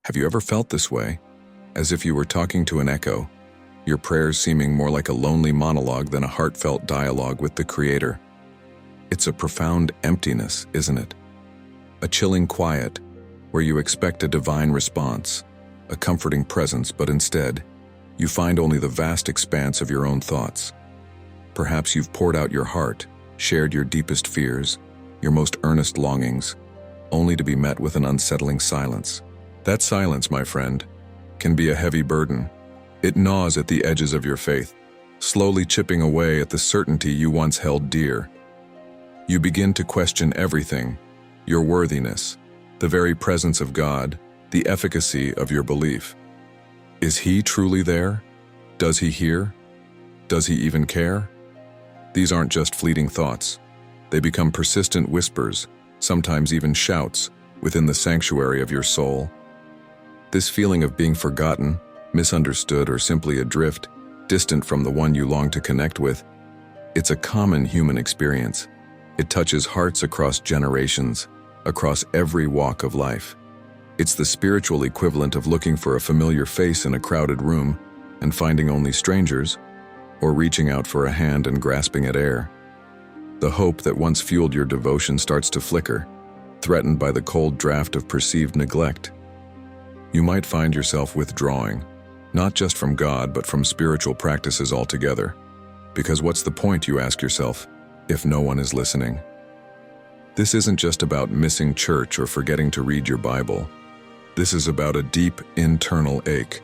Have you ever felt this way? As if you were talking to an echo, your prayers seeming more like a lonely monologue than a heartfelt dialogue with the Creator. It's a profound emptiness, isn't it? A chilling quiet, where you expect a divine response, a comforting presence, but instead, you find only the vast expanse of your own thoughts. Perhaps you've poured out your heart, shared your deepest fears, your most earnest longings, only to be met with an unsettling silence. That silence, my friend, can be a heavy burden. It gnaws at the edges of your faith, slowly chipping away at the certainty you once held dear. You begin to question everything, your worthiness, the very presence of God, the efficacy of your belief. Is He truly there? Does He hear? Does He even care? These aren't just fleeting thoughts. They become persistent whispers, sometimes even shouts, within the sanctuary of your soul. This feeling of being forgotten, misunderstood, or simply adrift, distant from the one you long to connect with, it's a common human experience. It touches hearts across generations, across every walk of life. It's the spiritual equivalent of looking for a familiar face in a crowded room and finding only strangers, or reaching out for a hand and grasping at air. The hope that once fueled your devotion starts to flicker, threatened by the cold draft of perceived neglect. You might find yourself withdrawing, not just from God, but from spiritual practices altogether. Because what's the point, you ask yourself, if no one is listening? This isn't just about missing church or forgetting to read your Bible. This is about a deep internal ache,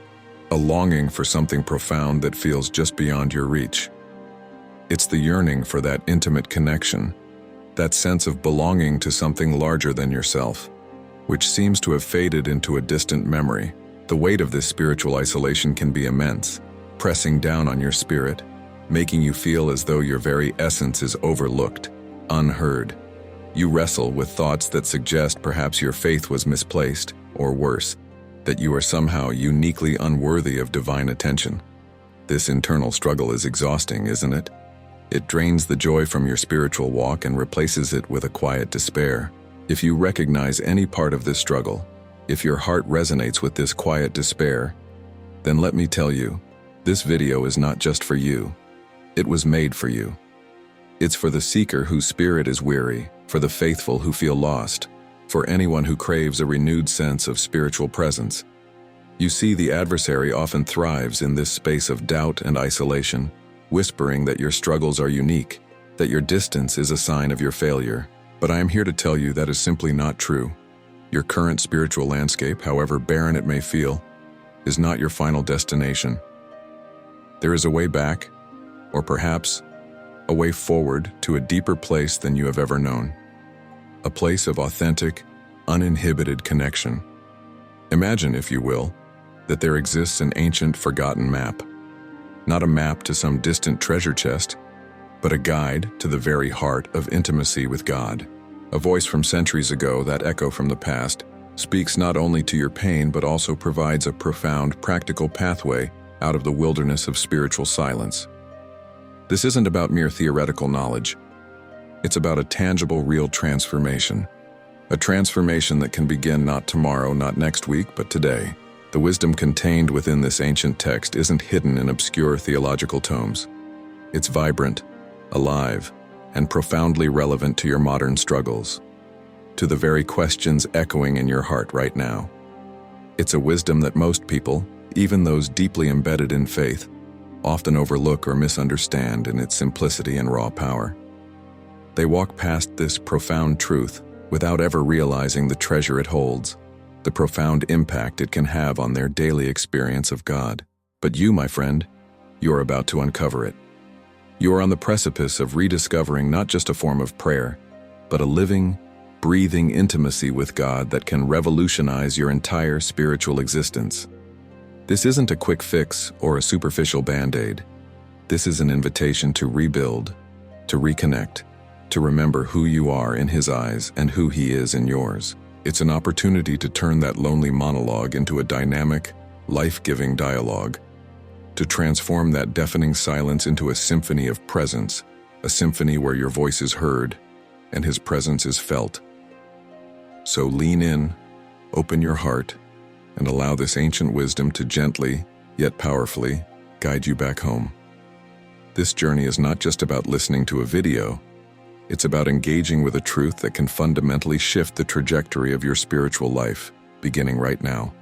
a longing for something profound that feels just beyond your reach. It's the yearning for that intimate connection, that sense of belonging to something larger than yourself, which seems to have faded into a distant memory. The weight of this spiritual isolation can be immense, pressing down on your spirit, making you feel as though your very essence is overlooked, unheard. You wrestle with thoughts that suggest perhaps your faith was misplaced, or worse, that you are somehow uniquely unworthy of divine attention. This internal struggle is exhausting, isn't it? It drains the joy from your spiritual walk and replaces it with a quiet despair. If you recognize any part of this struggle, if your heart resonates with this quiet despair, then let me tell you, this video is not just for you. It was made for you. It's for the seeker whose spirit is weary, for the faithful who feel lost, for anyone who craves a renewed sense of spiritual presence. You see, the adversary often thrives in this space of doubt and isolation, whispering that your struggles are unique, that your distance is a sign of your failure. But I am here to tell you that is simply not true. Your current spiritual landscape, however barren it may feel, is not your final destination. There is a way back, or perhaps a way forward to a deeper place than you have ever known. A place of authentic, uninhibited connection. Imagine, if you will, that there exists an ancient, forgotten map. Not a map to some distant treasure chest, but a guide to the very heart of intimacy with God. A voice from centuries ago, that echo from the past, speaks not only to your pain but also provides a profound, practical pathway out of the wilderness of spiritual silence. This isn't about mere theoretical knowledge. It's about a tangible, real transformation. A transformation that can begin not tomorrow, not next week, but today. The wisdom contained within this ancient text isn't hidden in obscure theological tomes. It's vibrant, alive, and profoundly relevant to your modern struggles, to the very questions echoing in your heart right now. It's a wisdom that most people, even those deeply embedded in faith, often overlook or misunderstand in its simplicity and raw power. They walk past this profound truth without ever realizing the treasure it holds, the profound impact it can have on their daily experience of God. But you, my friend, you're about to uncover it. You are on the precipice of rediscovering not just a form of prayer, but a living, breathing intimacy with God that can revolutionize your entire spiritual existence. This isn't a quick fix or a superficial band-aid. This is an invitation to rebuild, to reconnect, to remember who you are in His eyes and who He is in yours. It's an opportunity to turn that lonely monologue into a dynamic, life-giving dialogue, to transform that deafening silence into a symphony of presence, a symphony where your voice is heard and His presence is felt. So lean in, open your heart, and allow this ancient wisdom to gently, yet powerfully, guide you back home. This journey is not just about listening to a video, it's about engaging with a truth that can fundamentally shift the trajectory of your spiritual life, beginning right now.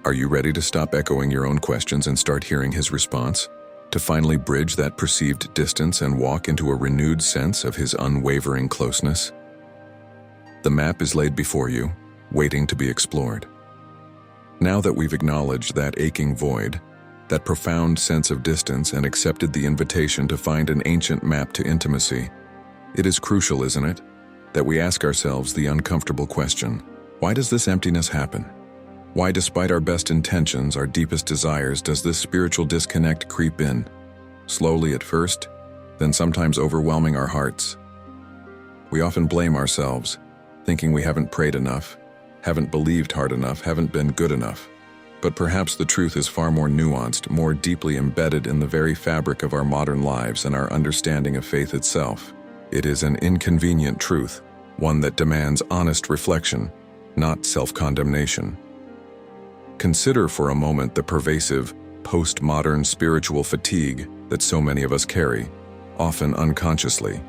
Are you ready to stop echoing your own questions and start hearing his response? To finally bridge that perceived distance and walk into a renewed sense of his unwavering closeness? The map is laid before you, waiting to be explored. Now that we've acknowledged that aching void, that profound sense of distance, and accepted the invitation to find an ancient map to intimacy, it is crucial, isn't it, that we ask ourselves the uncomfortable question: why does this emptiness happen? Why, despite our best intentions, our deepest desires, does this spiritual disconnect creep in? Slowly at first, then sometimes overwhelming our hearts. We often blame ourselves, thinking we haven't prayed enough, haven't believed hard enough, haven't been good enough. But perhaps the truth is far more nuanced, more deeply embedded in the very fabric of our modern lives and our understanding of faith itself. It is an inconvenient truth, one that demands honest reflection, not self-condemnation. Consider for a moment the pervasive, postmodern spiritual fatigue that so many of us carry, often unconsciously.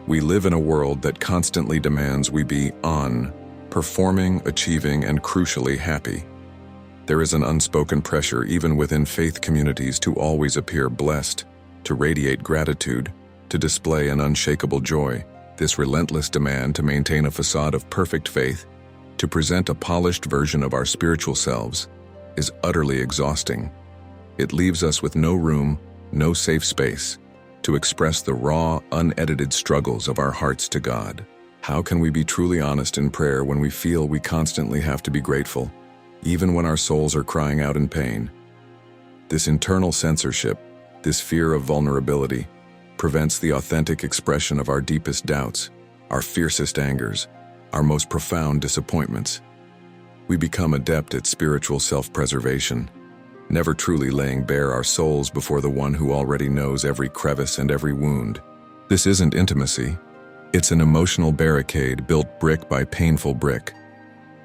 We live in a world that constantly demands we be on, performing, achieving, and crucially happy. There is an unspoken pressure even within faith communities to always appear blessed, to radiate gratitude, to display an unshakable joy. This relentless demand to maintain a facade of perfect faith, to present a polished version of our spiritual selves, is utterly exhausting. It leaves us with no room, no safe space, to express the raw, unedited struggles of our hearts to God. How can we be truly honest in prayer when we feel we constantly have to be grateful, even when our souls are crying out in pain? This internal censorship, this fear of vulnerability, prevents the authentic expression of our deepest doubts, our fiercest angers, our most profound disappointments. We become adept at spiritual self-preservation, never truly laying bare our souls before the one who already knows every crevice and every wound. This isn't intimacy. It's an emotional barricade built brick by painful brick.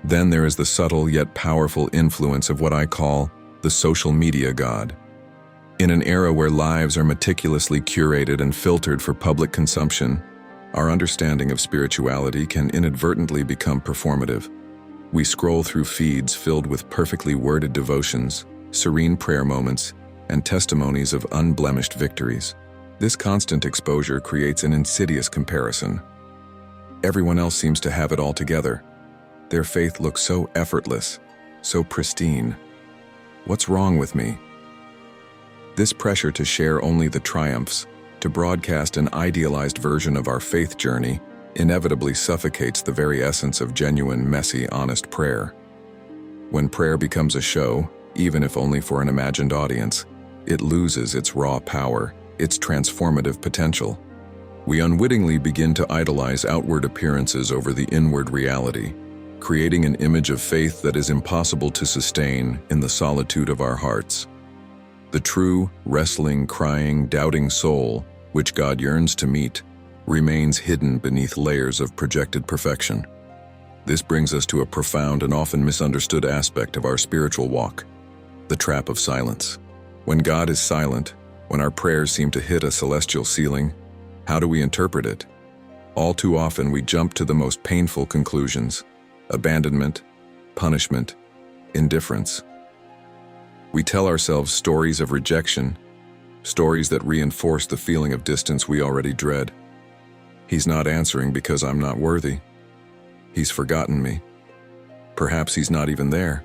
Then there is the subtle yet powerful influence of what I call the social media god. In an era where lives are meticulously curated and filtered for public consumption, our understanding of spirituality can inadvertently become performative. We scroll through feeds filled with perfectly worded devotions, serene prayer moments, and testimonies of unblemished victories. This constant exposure creates an insidious comparison. Everyone else seems to have it all together. Their faith looks so effortless, so pristine. What's wrong with me? This pressure to share only the triumphs, to broadcast an idealized version of our faith journey, inevitably suffocates the very essence of genuine, messy, honest prayer. When prayer becomes a show, even if only for an imagined audience, it loses its raw power, its transformative potential. We unwittingly begin to idolize outward appearances over the inward reality, creating an image of faith that is impossible to sustain in the solitude of our hearts. The true, wrestling, crying, doubting soul, which God yearns to meet, remains hidden beneath layers of projected perfection. This brings us to a profound and often misunderstood aspect of our spiritual walk: the trap of silence. When God is silent, when our prayers seem to hit a celestial ceiling, how do we interpret it? All too often we jump to the most painful conclusions: abandonment, punishment, indifference. We tell ourselves stories of rejection, stories that reinforce the feeling of distance we already dread. He's not answering because I'm not worthy. He's forgotten me. Perhaps he's not even there.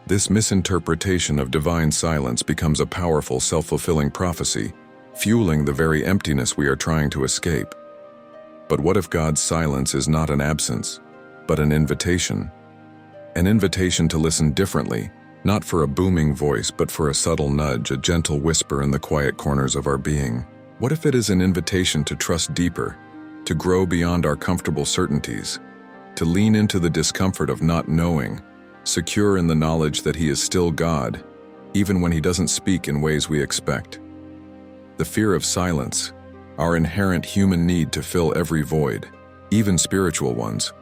This misinterpretation of divine silence becomes a powerful self-fulfilling prophecy, fueling the very emptiness we are trying to escape. But what if God's silence is not an absence, but an invitation? An invitation to listen differently, not for a booming voice, but for a subtle nudge, a gentle whisper in the quiet corners of our being. What if it is an invitation to trust deeper, to grow beyond our comfortable certainties, to lean into the discomfort of not knowing, secure in the knowledge that He is still God, even when He doesn't speak in ways we expect? The fear of silence, our inherent human need to fill every void, even spiritual ones,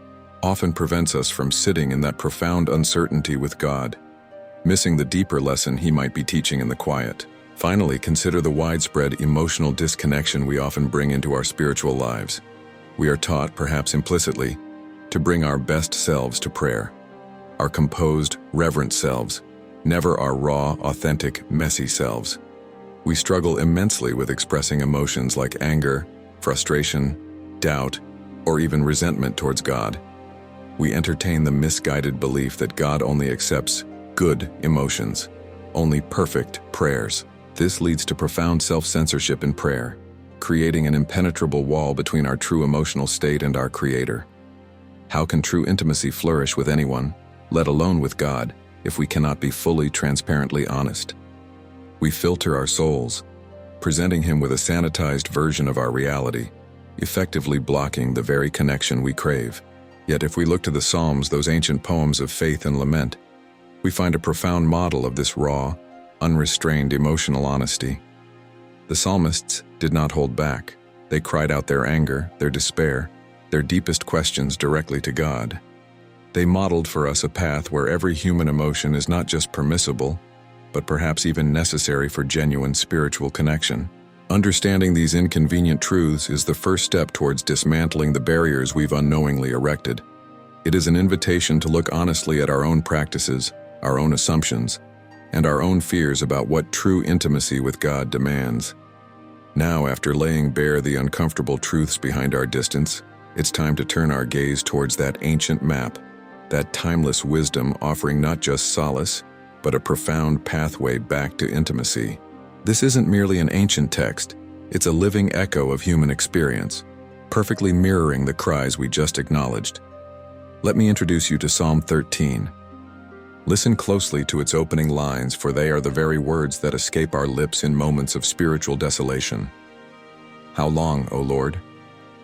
often prevents us from sitting in that profound uncertainty with God. missing the deeper lesson he might be teaching in the quiet. Finally, consider the widespread emotional disconnection we often bring into our spiritual lives. We are taught, perhaps implicitly, to bring our best selves to prayer, our composed, reverent selves, never our raw, authentic, messy selves. We struggle immensely with expressing emotions like anger, frustration, doubt, or even resentment towards God. We entertain the misguided belief that God only accepts good emotions, only perfect prayers. This leads to profound self-censorship in prayer, creating an impenetrable wall between our true emotional state and our Creator. How can true intimacy flourish with anyone, let alone with God, if we cannot be fully, transparently honest? We filter our souls, presenting Him with a sanitized version of our reality, effectively blocking the very connection we crave. Yet if we look to the Psalms, those ancient poems of faith and lament, we find a profound model of this raw, unrestrained emotional honesty. The psalmists did not hold back. They cried out their anger, their despair, their deepest questions directly to God. They modeled for us a path where every human emotion is not just permissible, but perhaps even necessary for genuine spiritual connection. Understanding these inconvenient truths is the first step towards dismantling the barriers we've unknowingly erected. It is an invitation to look honestly at our own practices, our own assumptions, and our own fears about what true intimacy with God demands. Now, after laying bare the uncomfortable truths behind our distance, it's time to turn our gaze towards that ancient map, that timeless wisdom offering not just solace, but a profound pathway back to intimacy. This isn't merely an ancient text, it's a living echo of human experience, perfectly mirroring the cries we just acknowledged. Let me introduce you to Psalm 13. Listen closely to its opening lines, for they are the very words that escape our lips in moments of spiritual desolation. How long, O Lord,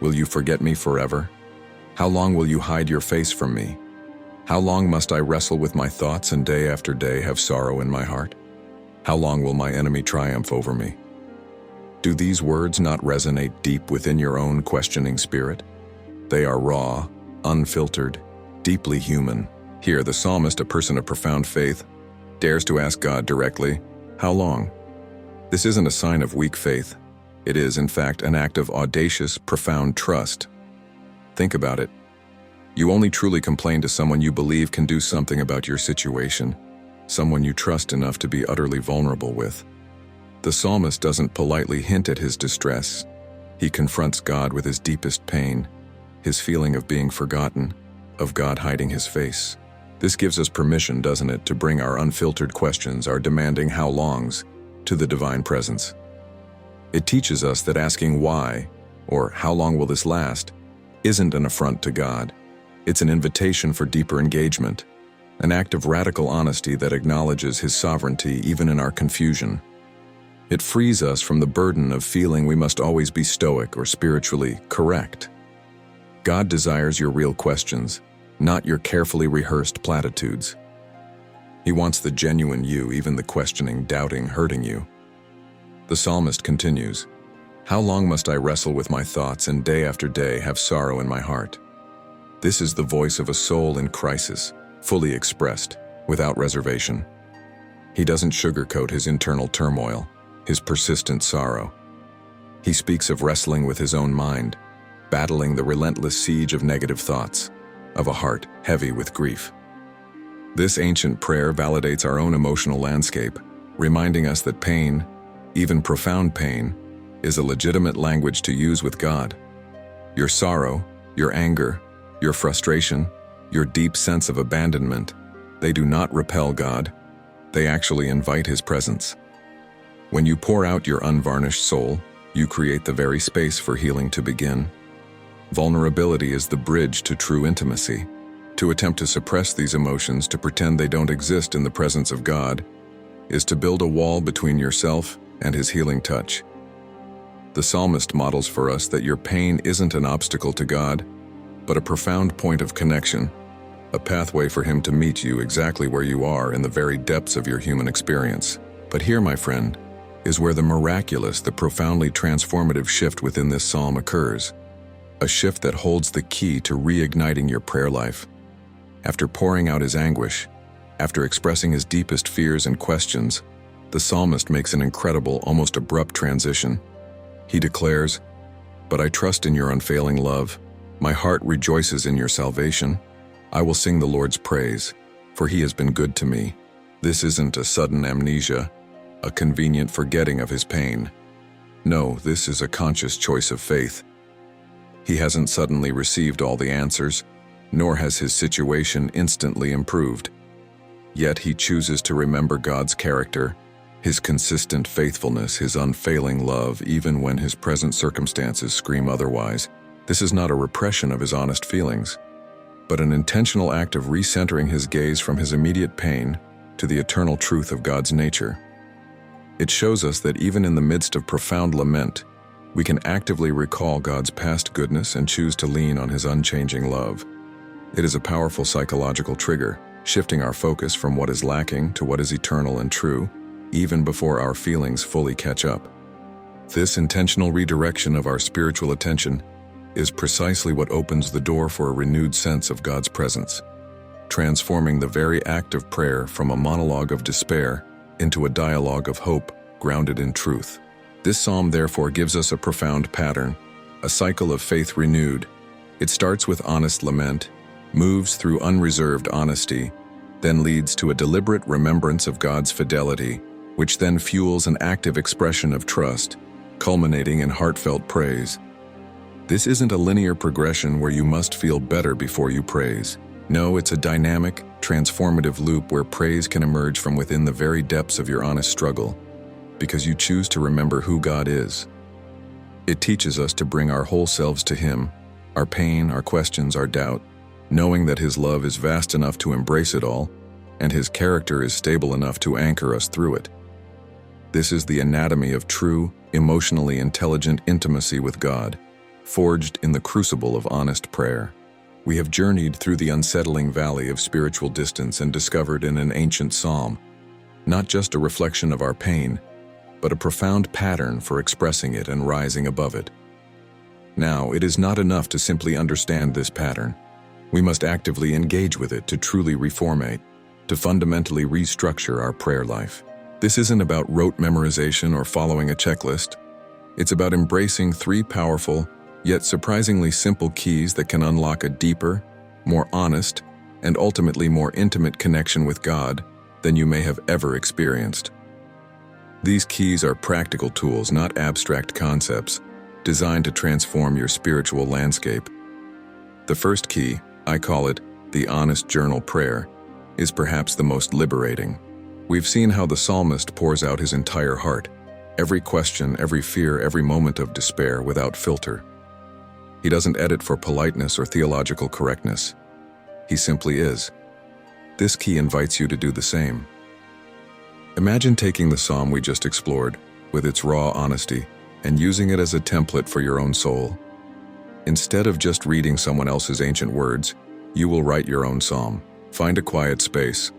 will you forget me forever? How long will you hide your face from me? How long must I wrestle with my thoughts and day after day have sorrow in my heart? How long will my enemy triumph over me? Do these words not resonate deep within your own questioning spirit? They are raw, unfiltered, deeply human. Here, the psalmist, a person of profound faith, dares to ask God directly, how long? This isn't a sign of weak faith. It is, in fact, an act of audacious, profound trust. Think about it. You only truly complain to someone you believe can do something about your situation, someone you trust enough to be utterly vulnerable with. The psalmist doesn't politely hint at his distress. He confronts God with his deepest pain, his feeling of being forgotten, of God hiding His face. This gives us permission, doesn't it, to bring our unfiltered questions, our demanding how longs, to the divine presence. It teaches us that asking why, or how long will this last, isn't an affront to God. It's an invitation for deeper engagement, an act of radical honesty that acknowledges His sovereignty even in our confusion. It frees us from the burden of feeling we must always be stoic or spiritually correct. God desires your real questions, not your carefully rehearsed platitudes. He wants the genuine you, even the questioning, doubting, hurting you. The psalmist continues, how long must I wrestle with my thoughts and day after day have sorrow in my heart? This is the voice of a soul in crisis, fully expressed, without reservation. He doesn't sugarcoat his internal turmoil, his persistent sorrow. He speaks of wrestling with his own mind, battling the relentless siege of negative thoughts, of a heart heavy with grief. This ancient prayer validates our own emotional landscape, reminding us that pain, even profound pain, is a legitimate language to use with God. Your sorrow, your anger, your frustration, your deep sense of abandonment, they do not repel God, they actually invite His presence. When you pour out your unvarnished soul, you create the very space for healing to begin. Vulnerability is the bridge to true intimacy. To attempt to suppress these emotions, to pretend they don't exist in the presence of God, is to build a wall between yourself and His healing touch. The psalmist models for us that your pain isn't an obstacle to God, but a profound point of connection, a pathway for Him to meet you exactly where you are in the very depths of your human experience. But here, my friend, is where the miraculous, the profoundly transformative shift within this psalm occurs. A shift that holds the key to reigniting your prayer life. After pouring out his anguish, After expressing his deepest fears and questions, the psalmist makes an incredible, almost abrupt transition. He declares, "But I trust in your unfailing love. My heart rejoices in your salvation. I will sing the Lord's praise, for he has been good to me." This isn't a sudden amnesia, a convenient forgetting of his pain. No, this is a conscious choice of faith. He hasn't suddenly received all the answers, nor has his situation instantly improved. Yet he chooses to remember God's character, his consistent faithfulness, his unfailing love, even when his present circumstances scream otherwise. This is not a repression of his honest feelings, but an intentional act of recentering his gaze from his immediate pain to the eternal truth of God's nature. It shows us that even in the midst of profound lament, we can actively recall God's past goodness and choose to lean on his unchanging love. It is a powerful psychological trigger, shifting our focus from what is lacking to what is eternal and true, even before our feelings fully catch up. This intentional redirection of our spiritual attention is precisely what opens the door for a renewed sense of God's presence, transforming the very act of prayer from a monologue of despair into a dialogue of hope grounded in truth. This psalm therefore gives us a profound pattern, a cycle of faith renewed. It starts with honest lament, moves through unreserved honesty, then leads to a deliberate remembrance of God's fidelity, which then fuels an active expression of trust, culminating in heartfelt praise. This isn't a linear progression where you must feel better before you praise. No, it's a dynamic, transformative loop where praise can emerge from within the very depths of your honest struggle, because you choose to remember who God is. It teaches us to bring our whole selves to him, our pain, our questions, our doubt, knowing that his love is vast enough to embrace it all, and his character is stable enough to anchor us through it. This is the anatomy of true, emotionally intelligent intimacy with God, forged in the crucible of honest prayer. We have journeyed through the unsettling valley of spiritual distance and discovered in an ancient psalm, not just a reflection of our pain, but a profound pattern for expressing it and rising above it. Now, it is not enough to simply understand this pattern. We must actively engage with it to truly reformate, to fundamentally restructure our prayer life. This isn't about rote memorization or following a checklist. It's about embracing three powerful, yet surprisingly simple keys that can unlock a deeper, more honest, and ultimately more intimate connection with God than you may have ever experienced. These keys are practical tools, not abstract concepts, designed to transform your spiritual landscape. The first key, I call it the honest journal prayer, is perhaps the most liberating. We've seen how the psalmist pours out his entire heart, every question, every fear, every moment of despair without filter. He doesn't edit for politeness or theological correctness. He simply is. This key invites you to do the same. Imagine taking the psalm we just explored, with its raw honesty, and using it as a template for your own soul. Instead of just reading someone else's ancient words, you will write your own psalm. Find a quiet space,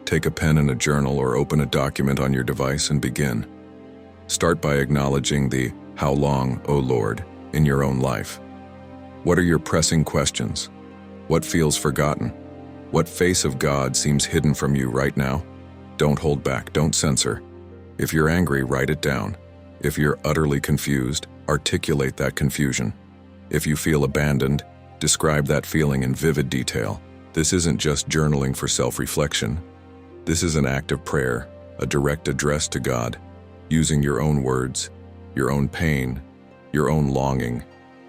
take a pen and a journal, or open a document on your device and begin. Start by acknowledging the "How long, O Lord?" in your own life. What are your pressing questions? What feels forgotten? What face of God seems hidden from you right now? Don't hold back, don't censor. If you're angry, write it down. If you're utterly confused, articulate that confusion. If you feel abandoned, describe that feeling in vivid detail. This isn't just journaling for self-reflection. This is an act of prayer, a direct address to God, using your own words, your own pain, your own longing,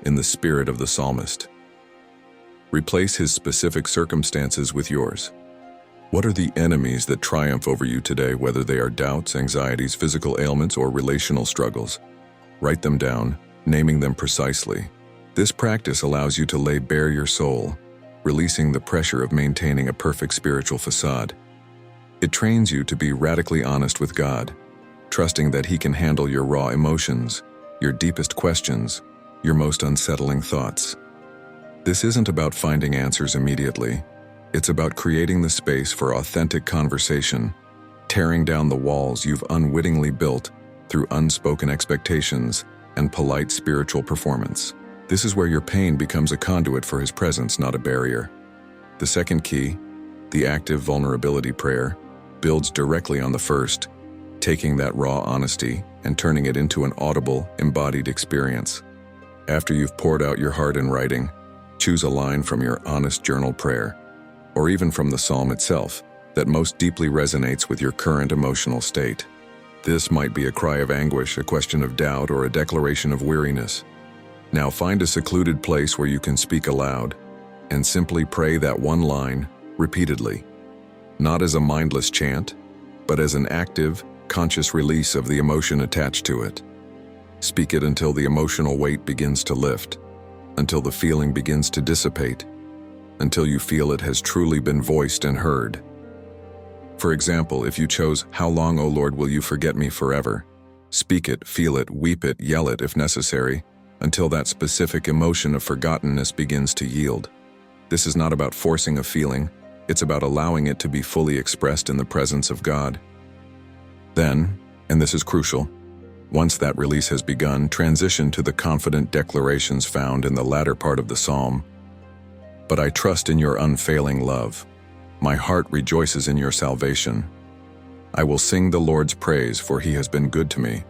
in the spirit of the psalmist. Replace his specific circumstances with yours. What are the enemies that triumph over you today, whether they are doubts, anxieties, physical ailments, or relational struggles? Write them down, naming them precisely. This practice allows you to lay bare your soul, releasing the pressure of maintaining a perfect spiritual facade. It trains you to be radically honest with God, trusting that He can handle your raw emotions, your deepest questions, your most unsettling thoughts. This isn't about finding answers immediately. It's about creating the space for authentic conversation, tearing down the walls you've unwittingly built through unspoken expectations and polite spiritual performance. This is where your pain becomes a conduit for His presence, not a barrier. The second key, The active vulnerability prayer builds directly on the first, taking that raw honesty and turning it into an audible, embodied experience. After you've poured out your heart in writing, choose a line from your honest journal prayer, or even from the psalm itself, that most deeply resonates with your current emotional state. This might be a cry of anguish, a question of doubt, or a declaration of weariness. Now find a secluded place where you can speak aloud, and simply pray that one line repeatedly, not as a mindless chant, but as an active, conscious release of the emotion attached to it. Speak it until the emotional weight begins to lift, until the feeling begins to dissipate, until you feel it has truly been voiced and heard. For example, if you chose, "How long, O Lord, will you forget me forever?" Speak it, feel it, weep it, yell it if necessary, until that specific emotion of forgottenness begins to yield. This is not about forcing a feeling, it's about allowing it to be fully expressed in the presence of God. Then, and this is crucial, once that release has begun, transition to the confident declarations found in the latter part of the psalm. "But I trust in your unfailing love. My heart rejoices in your salvation. I will sing the Lord's praise, for he has been good to me."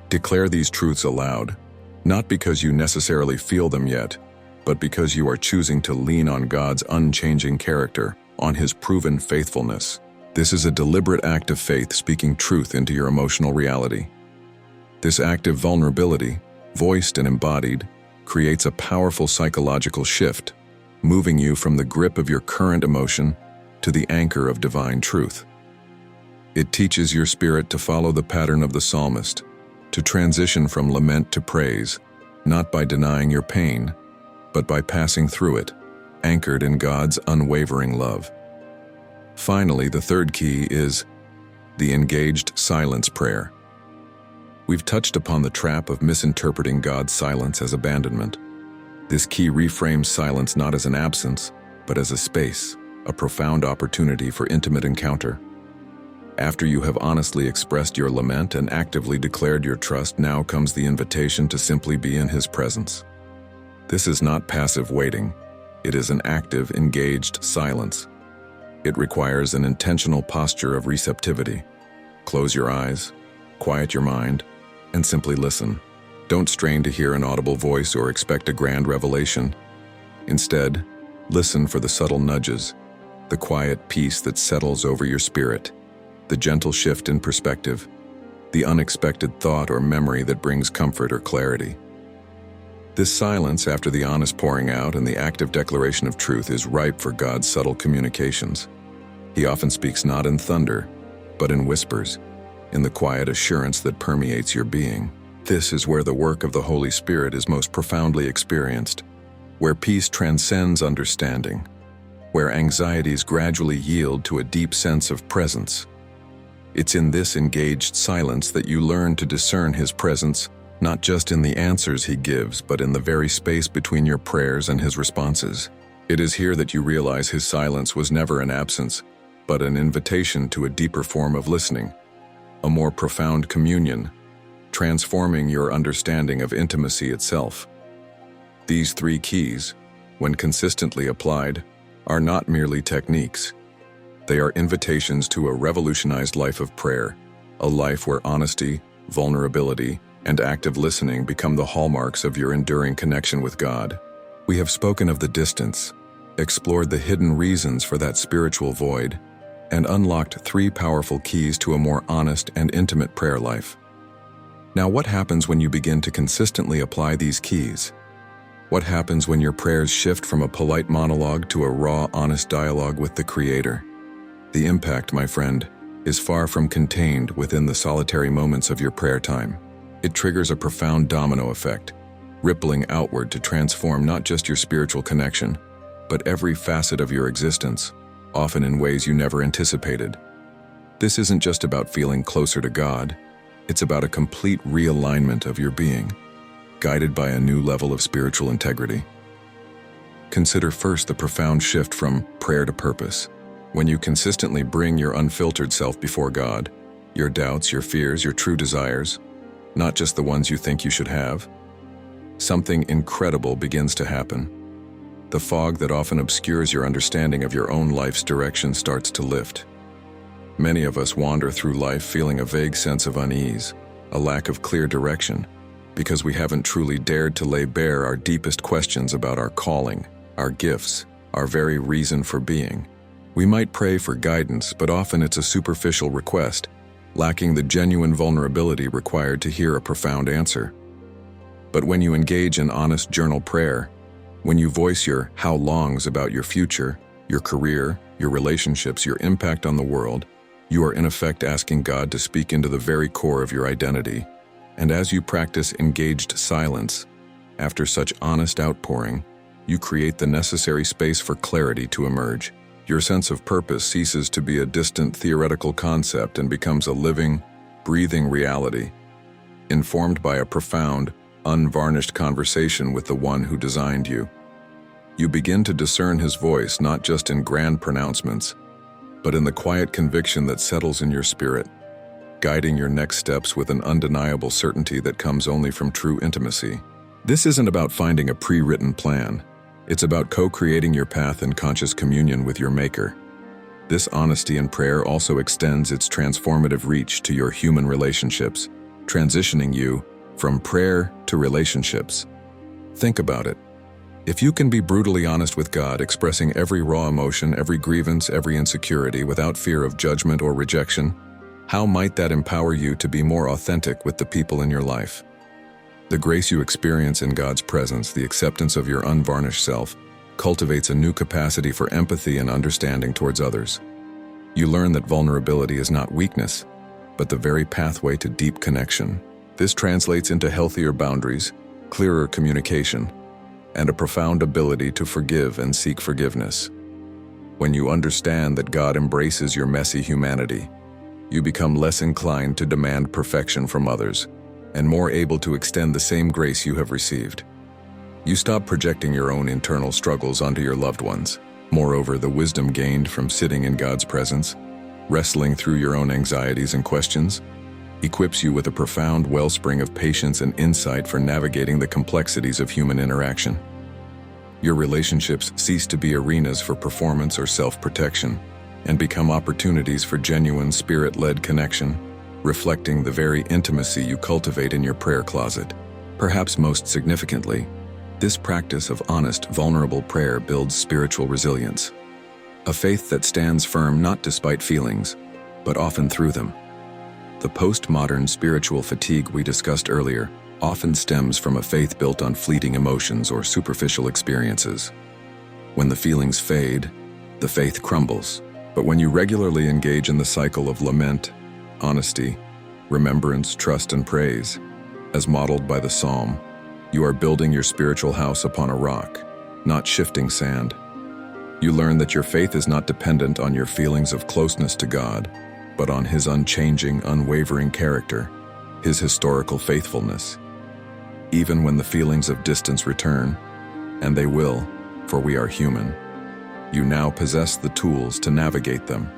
Declare these truths aloud, not because you necessarily feel them yet, but because you are choosing to lean on God's unchanging character, on his proven faithfulness. This is a deliberate act of faith, speaking truth into your emotional reality. This act of vulnerability, voiced and embodied, creates a powerful psychological shift, moving you from the grip of your current emotion to the anchor of divine truth. It teaches your spirit to follow the pattern of the psalmist, to transition from lament to praise, not by denying your pain, but by passing through it, anchored in God's unwavering love. Finally, the third key is the engaged silence prayer. We've touched upon the trap of misinterpreting God's silence as abandonment. This key reframes silence not as an absence, but as a space, a profound opportunity for intimate encounter. After you have honestly expressed your lament and actively declared your trust, now comes the invitation to simply be in his presence. This is not passive waiting. It is an active, engaged silence. It requires an intentional posture of receptivity. Close your eyes, quiet your mind, and simply listen. Don't strain to hear an audible voice or expect a grand revelation. Instead, listen for the subtle nudges, the quiet peace that settles over your spirit, the gentle shift in perspective, the unexpected thought or memory that brings comfort or clarity. This silence, after the honest pouring out and the active declaration of truth, is ripe for God's subtle communications. He often speaks not in thunder, but in whispers, in the quiet assurance that permeates your being. This is where the work of the Holy Spirit is most profoundly experienced, where peace transcends understanding, where anxieties gradually yield to a deep sense of presence. It's in this engaged silence that you learn to discern his presence, not just in the answers he gives, but in the very space between your prayers and his responses. It is here that you realize his silence was never an absence, but an invitation to a deeper form of listening, a more profound communion, transforming your understanding of intimacy itself. These three keys, when consistently applied, are not merely techniques. They are invitations to a revolutionized life of prayer, a life where honesty, vulnerability, and active listening become the hallmarks of your enduring connection with God. We have spoken of the distance, explored the hidden reasons for that spiritual void, and unlocked three powerful keys to a more honest and intimate prayer life. Now, what happens when you begin to consistently apply these keys? What happens when your prayers shift from a polite monologue to a raw, honest dialogue with the Creator? The impact, my friend, is far from contained within the solitary moments of your prayer time. It triggers a profound domino effect, rippling outward to transform not just your spiritual connection, but every facet of your existence, often in ways you never anticipated. This isn't just about feeling closer to God, it's about a complete realignment of your being, guided by a new level of spiritual integrity. Consider first the profound shift from prayer to purpose. When you consistently bring your unfiltered self before God, your doubts, your fears, your true desires, not just the ones you think you should have, something incredible begins to happen. the fog that often obscures your understanding of your own life's direction starts to lift. Many of us wander through life feeling a vague sense of unease, a lack of clear direction, because we haven't truly dared to lay bare our deepest questions about our calling, our gifts, our very reason for being. We might pray for guidance, but often it's a superficial request, lacking the genuine vulnerability required to hear a profound answer. But when you engage in honest journal prayer, when you voice your how longs about your future, your career, your relationships, your impact on the world, you are in effect asking God to speak into the very core of your identity. And as you practice engaged silence, after such honest outpouring, you create the necessary space for clarity to emerge. Your sense of purpose ceases to be a distant theoretical concept and becomes a living, breathing reality, informed by a profound, unvarnished conversation with the one who designed you. You begin to discern his voice not just in grand pronouncements, but in the quiet conviction that settles in your spirit, guiding your next steps with an undeniable certainty that comes only from true intimacy. This isn't about finding a pre-written plan. It's about co-creating your path in conscious communion with your Maker. This honesty in prayer also extends its transformative reach to your human relationships, transitioning you from prayer to relationships. Think about it. If you can be brutally honest with God, expressing every raw emotion, every grievance, every insecurity without fear of judgment or rejection, how might that empower you to be more authentic with the people in your life? The grace you experience in God's presence, the acceptance of your unvarnished self, cultivates a new capacity for empathy and understanding towards others. You learn that vulnerability is not weakness, but the very pathway to deep connection. This translates into healthier boundaries, clearer communication, and a profound ability to forgive and seek forgiveness. When you understand that God embraces your messy humanity, you become less inclined to demand perfection from others, and more able to extend the same grace you have received. You stop projecting your own internal struggles onto your loved ones. Moreover, the wisdom gained from sitting in God's presence, wrestling through your own anxieties and questions, equips you with a profound wellspring of patience and insight for navigating the complexities of human interaction. Your relationships cease to be arenas for performance or self-protection, and become opportunities for genuine spirit-led connection, reflecting the very intimacy you cultivate in your prayer closet. Perhaps most significantly, this practice of honest, vulnerable prayer builds spiritual resilience, a faith that stands firm not despite feelings, but often through them. The postmodern spiritual fatigue we discussed earlier often stems from a faith built on fleeting emotions or superficial experiences. When the feelings fade, the faith crumbles. But when you regularly engage in the cycle of lament, honesty, remembrance, trust, and praise, as modeled by the Psalm, you are building your spiritual house upon a rock, not shifting sand. You learn that your faith is not dependent on your feelings of closeness to God, but on His unchanging, unwavering character, His historical faithfulness. Even when the feelings of distance return, and they will, for we are human, you now possess the tools to navigate them.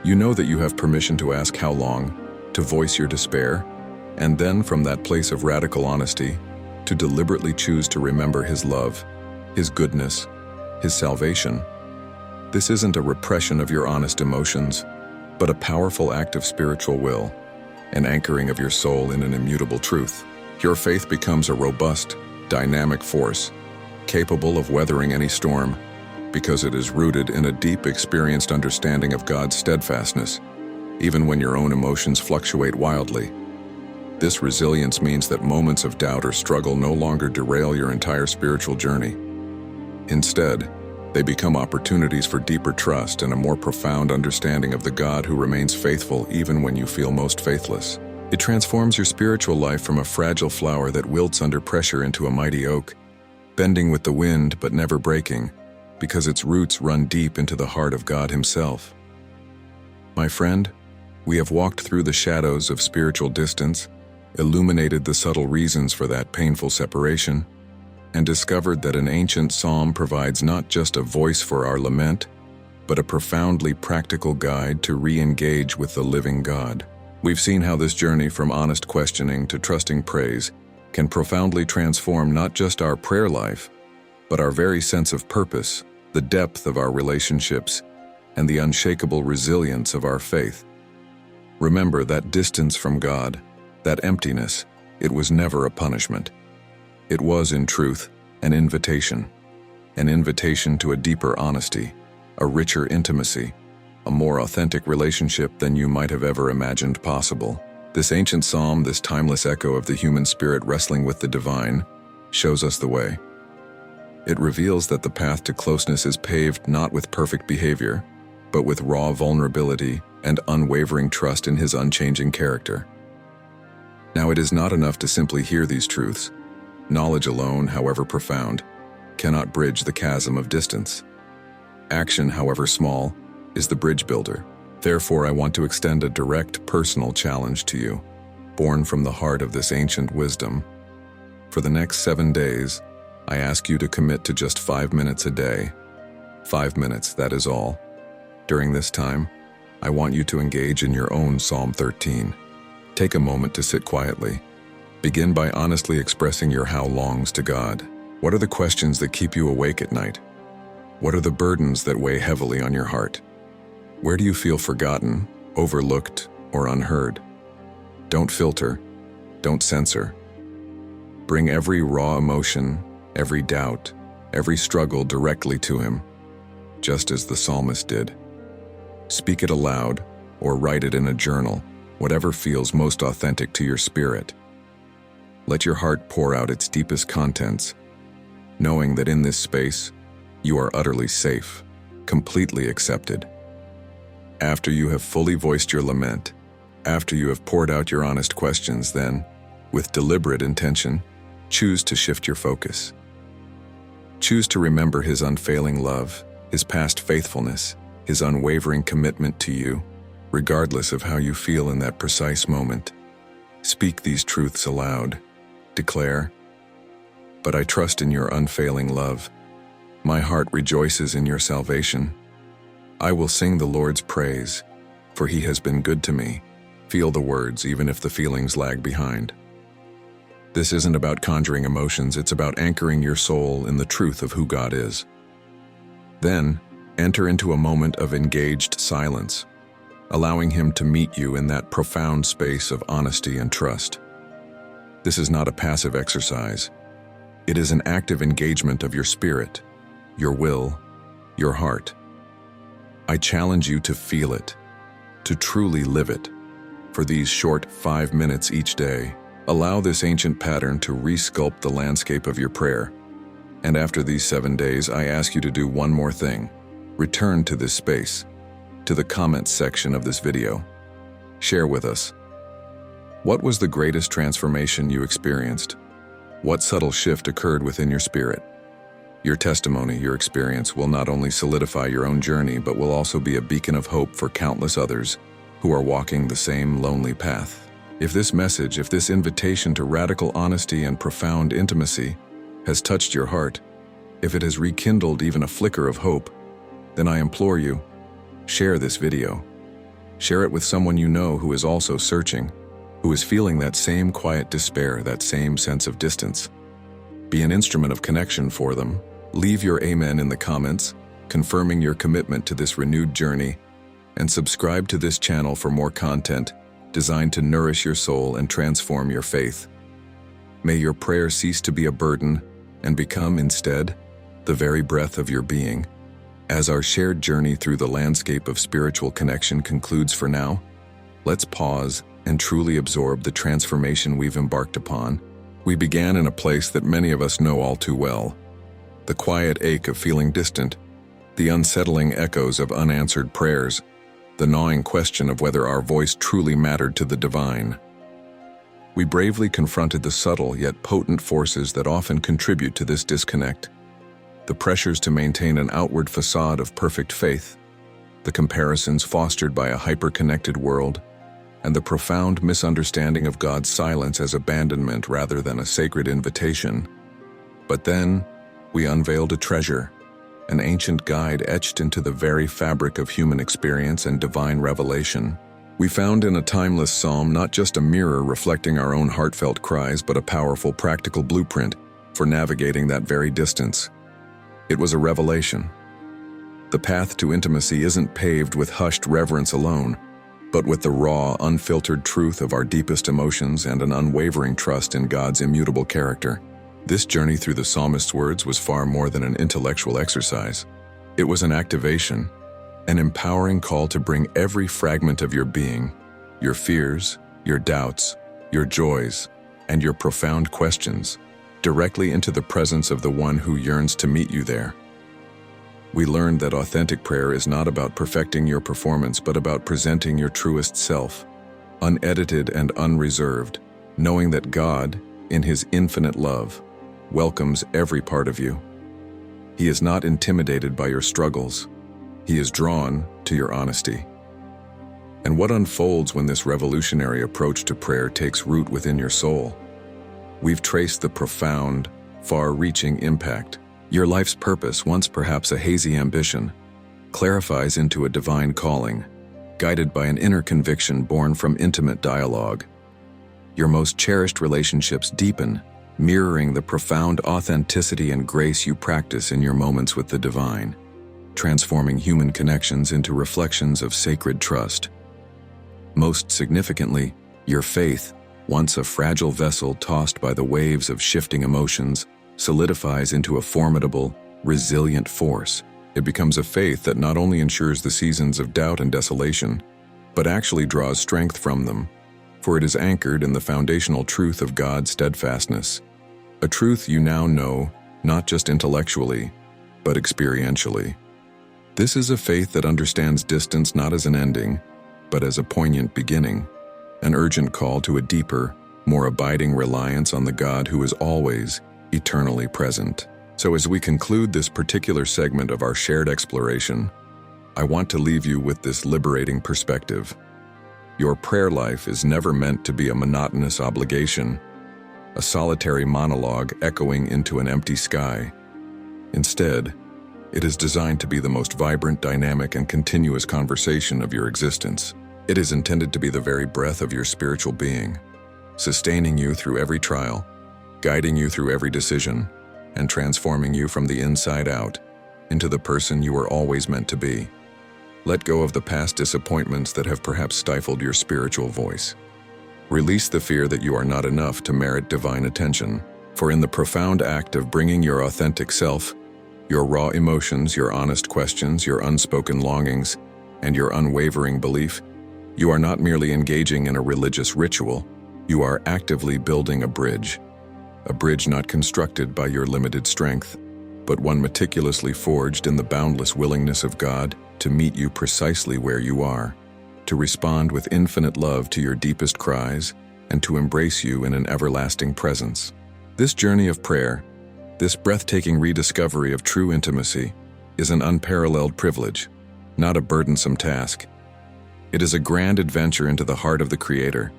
You know that you have permission to ask how long, to voice your despair, and then from that place of radical honesty, to deliberately choose to remember His love, His goodness, His salvation. This isn't a repression of your honest emotions, but a powerful act of spiritual will, an anchoring of your soul in an immutable truth. Your faith becomes a robust, dynamic force, capable of weathering any storm, because it is rooted in a deep, experienced understanding of God's steadfastness, even when your own emotions fluctuate wildly. This resilience means that moments of doubt or struggle no longer derail your entire spiritual journey. Instead, they become opportunities for deeper trust and a more profound understanding of the God who remains faithful even when you feel most faithless. It transforms your spiritual life from a fragile flower that wilts under pressure into a mighty oak, bending with the wind but never breaking, because its roots run deep into the heart of God Himself. My friend, we have walked through the shadows of spiritual distance, illuminated the subtle reasons for that painful separation, and discovered that an ancient psalm provides not just a voice for our lament, but a profoundly practical guide to re-engage with the living God. We've seen how this journey from honest questioning to trusting praise can profoundly transform not just our prayer life, but our very sense of purpose, the depth of our relationships, and the unshakable resilience of our faith. Remember that distance from God, that emptiness, it was never a punishment. It was, in truth, an invitation to a deeper honesty, a richer intimacy, a more authentic relationship than you might have ever imagined possible. This ancient psalm, this timeless echo of the human spirit wrestling with the divine, shows us the way. It reveals that the path to closeness is paved not with perfect behavior, but with raw vulnerability and unwavering trust in his unchanging character. Now, it is not enough to simply hear these truths. Knowledge alone, however profound, cannot bridge the chasm of distance. Action, however small, is the bridge builder. Therefore, I want to extend a direct personal challenge to you, born from the heart of this ancient wisdom. For the next 7 days, I ask you to commit to just 5 minutes a day. 5 minutes, that is all. During this time, I want you to engage in your own Psalm 13. Take a moment to sit quietly. Begin by honestly expressing your how longs to God. What are the questions that keep you awake at night? What are the burdens that weigh heavily on your heart? Where do you feel forgotten, overlooked, or unheard? Don't filter. Don't censor. Bring every raw emotion, every doubt, every struggle directly to Him, just as the psalmist did. Speak it aloud or write it in a journal, whatever feels most authentic to your spirit. Let your heart pour out its deepest contents, knowing that in this space, you are utterly safe, completely accepted. After you have fully voiced your lament, after you have poured out your honest questions, then, with deliberate intention, choose to shift your focus. Choose to remember His unfailing love, His past faithfulness, His unwavering commitment to you, regardless of how you feel in that precise moment. Speak these truths aloud. Declare, "But I trust in your unfailing love. My heart rejoices in your salvation. I will sing the Lord's praise, for He has been good to me." Feel the words, even if the feelings lag behind. This isn't about conjuring emotions, it's about anchoring your soul in the truth of who God is. Then, enter into a moment of engaged silence, allowing Him to meet you in that profound space of honesty and trust. This is not a passive exercise. It is an active engagement of your spirit, your will, your heart. I challenge you to feel it, to truly live it. For these short 5 minutes each day, allow this ancient pattern to resculpt the landscape of your prayer. And after these 7 days, I ask you to do one more thing. Return to this space, to the comments section of this video. Share with us. What was the greatest transformation you experienced? What subtle shift occurred within your spirit? Your testimony, your experience will not only solidify your own journey, but will also be a beacon of hope for countless others who are walking the same lonely path. If this message, if this invitation to radical honesty and profound intimacy has touched your heart, if it has rekindled even a flicker of hope, then I implore you, share this video. Share it with someone you know who is also searching, who is feeling that same quiet despair, that same sense of distance. Be an instrument of connection for them. Leave your amen in the comments, confirming your commitment to this renewed journey, and subscribe to this channel for more content designed to nourish your soul and transform your faith. May your prayer cease to be a burden and become, instead, the very breath of your being. As our shared journey through the landscape of spiritual connection concludes for now, let's pause and truly absorb the transformation we've embarked upon. We began in a place that many of us know all too well. The quiet ache of feeling distant, the unsettling echoes of unanswered prayers, the gnawing question of whether our voice truly mattered to the divine. We bravely confronted the subtle yet potent forces that often contribute to this disconnect. The pressures to maintain an outward facade of perfect faith, the comparisons fostered by a hyper-connected world, and the profound misunderstanding of God's silence as abandonment rather than a sacred invitation. But then, we unveiled a treasure, an ancient guide etched into the very fabric of human experience and divine revelation. We found in a timeless psalm not just a mirror reflecting our own heartfelt cries, but a powerful practical blueprint for navigating that very distance. It was a revelation. The path to intimacy isn't paved with hushed reverence alone, but with the raw, unfiltered truth of our deepest emotions and an unwavering trust in God's immutable character. This journey through the psalmist's words was far more than an intellectual exercise. It was an activation, an empowering call to bring every fragment of your being, your fears, your doubts, your joys, and your profound questions, directly into the presence of the one who yearns to meet you there. We learned that authentic prayer is not about perfecting your performance, but about presenting your truest self, unedited and unreserved, knowing that God, in His infinite love, welcomes every part of you. He is not intimidated by your struggles. He is drawn to your honesty. And what unfolds when this revolutionary approach to prayer takes root within your soul? We've traced the profound, far-reaching impact. Your life's purpose, once perhaps a hazy ambition, clarifies into a divine calling, guided by an inner conviction born from intimate dialogue. Your most cherished relationships deepen, mirroring the profound authenticity and grace you practice in your moments with the divine, transforming human connections into reflections of sacred trust. Most significantly, your faith, once a fragile vessel tossed by the waves of shifting emotions, solidifies into a formidable, resilient force. It becomes a faith that not only ensures the seasons of doubt and desolation, but actually draws strength from them, for it is anchored in the foundational truth of God's steadfastness, a truth you now know not just intellectually, but experientially. This is a faith that understands distance not as an ending, but as a poignant beginning, an urgent call to a deeper, more abiding reliance on the God who is always, eternally present. So as we conclude this particular segment of our shared exploration, I want to leave you with this liberating perspective. Your prayer life is never meant to be a monotonous obligation, a solitary monologue echoing into an empty sky. Instead, it is designed to be the most vibrant, dynamic, and continuous conversation of your existence. It is intended to be the very breath of your spiritual being, sustaining you through every trial, guiding you through every decision, and transforming you from the inside out into the person you were always meant to be. Let go of the past disappointments that have perhaps stifled your spiritual voice. Release the fear that you are not enough to merit divine attention, for in the profound act of bringing your authentic self, your raw emotions, your honest questions, your unspoken longings, and your unwavering belief, you are not merely engaging in a religious ritual, you are actively building a bridge not constructed by your limited strength, but one meticulously forged in the boundless willingness of God to meet you precisely where you are, to respond with infinite love to your deepest cries, and to embrace you in an everlasting presence. This journey of prayer, this breathtaking rediscovery of true intimacy, is an unparalleled privilege, not a burdensome task. It is a grand adventure into the heart of the Creator,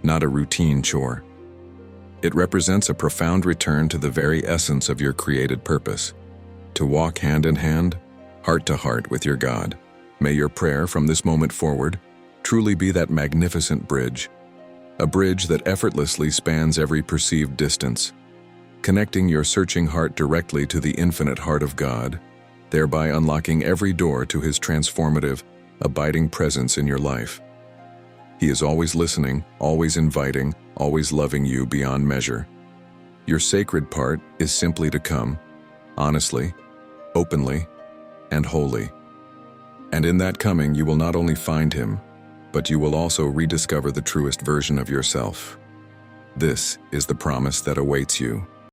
not a routine chore. It represents a profound return to the very essence of your created purpose, to walk hand in hand, heart to heart with your God. May your prayer from this moment forward truly be that magnificent bridge, a bridge that effortlessly spans every perceived distance, connecting your searching heart directly to the infinite heart of God, thereby unlocking every door to His transformative, abiding presence in your life. He is always listening, always inviting, always loving you beyond measure. Your sacred part is simply to come, honestly, openly, and wholly. And in that coming, you will not only find Him, but you will also rediscover the truest version of yourself. This is the promise that awaits you.